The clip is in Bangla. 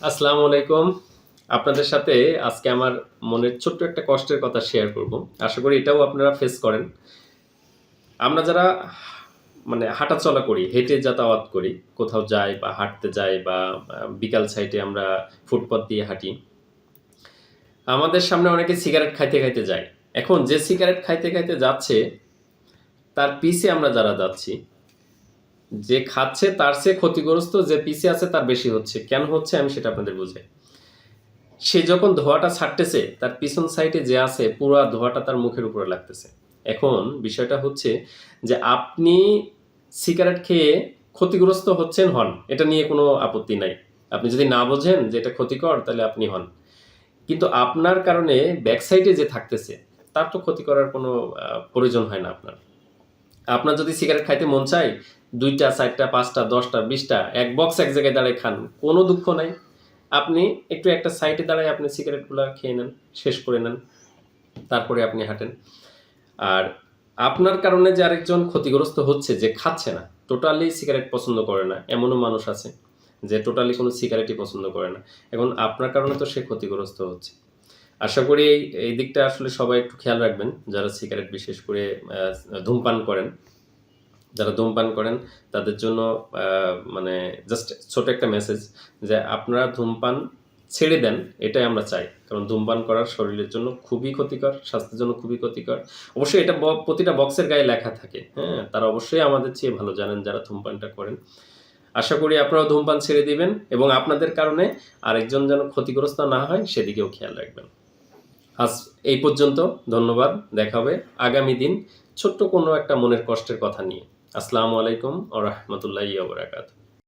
আসসালামু আলাইকুম। আপনাদের সাথে আজকে আমার মনের ছোট্ট একটা কষ্টের কথা শেয়ার করব। আশা করি এটাও আপনারা ফেস করেন। আমরা যারা মানে হাঁটাচলা করি, হেঁটে যাতায়াত করি, কোথাও যাই বা হাঁটতে যাই বা বিকাল সাইডে আমরা ফুটপাত দিয়ে হাঁটি। আমাদের সামনে অনেকে সিগারেট খাইতে, খাইতে যায়। এখন যে সিগারেট খাইতে, খাইতে যাচ্ছে, তার পিছে আমরা যারা যাচ্ছি, যে খাচ্ছে তার চেয়ে ক্ষতিগ্রস্ত যে পিছে আছে তার বেশি হচ্ছে। কেন হচ্ছে আমি সেটা আপনাদের বুঝাই। সে যখন ধোঁয়াটা ছাড়তেছে তার পিছন সাইডে যে আছে পুরা ধোঁয়াটা তার মুখের উপরে লাগতেছে। এখন বিষয়টা হচ্ছে যে আপনি সিগারেট খেয়ে ক্ষতিগ্রস্ত হচ্ছেন হন। এটা নিয়ে কোনো আপত্তি নাই। আপনি যদি না বোঝেন যে এটা ক্ষতিকর তাহলে আপনি হন। কিন্তু আপনার কারণে ব্যাক সাইডে যে থাকতেছে তার তো ক্ষতি করার কোনো প্রয়োজন হয় না আপনার। আপনার যদি সিগারেট খাইতে মন চায় ২ টা, ৪ টা, ৫ টা, ১০ টা, ২০ টা এক বক্স এক জায়গায় দাঁড়ায় খান। কোনো দুঃখ নাই। আপনি একটু একটা সাইডে দাঁড়ায় আপনি সিগারেটগুলা খেয়ে নেন, শেষ করে নেন। তারপরে আপনি হাঁটেন। আর আপনার কারণে যে আরেকজন ক্ষতিগ্রস্ত হচ্ছে যে খাচ্ছে না, টোটালি সিগারেট পছন্দ করে না, এমনও মানুষ আছে যে টোটালি কোনো সিগারেটই পছন্দ করে না। এখন আপনার কারণে তো সে ক্ষতিগ্রস্ত হচ্ছে। আশা করি এই দিকটা আসলে সবাই একটু খেয়াল রাখবেন, যারা সিগারেট বিশেষ করে ধূমপান করেন। যারা ধূমপান করেন তাদের জন্য মানে জাস্ট ছোট একটা মেসেজ যে আপনারা ধূমপান ছেড়ে দেন, এটাই আমরা চাই। কারণ ধূমপান করার শরীরের জন্য খুবই ক্ষতিকর, স্বাস্থ্যের জন্য খুবই ক্ষতিকর। অবশ্যই এটা প্রতিটা বক্সের গায়ে লেখা থাকে, হ্যাঁ? তারা অবশ্যই আমাদের চেয়ে ভালো জানেন যারা ধূমপানটা করেন। আশা করি আপনারাও ধূমপান ছেড়ে দিবেন এবং আপনাদের কারণে আরেকজন যেন ক্ষতিগ্রস্ত না হয় সেদিকেও খেয়াল রাখবেন। আজ এই পর্যন্ত। ধন্যবাদ। দেখা হবে আগামী দিন ছোট্ট কোনো একটা মনের কষ্টের কথা নিয়ে। আসসালামু আলাইকুম ওয়া রাহমাতুল্লাহি ওয়া বারাকাতুহু।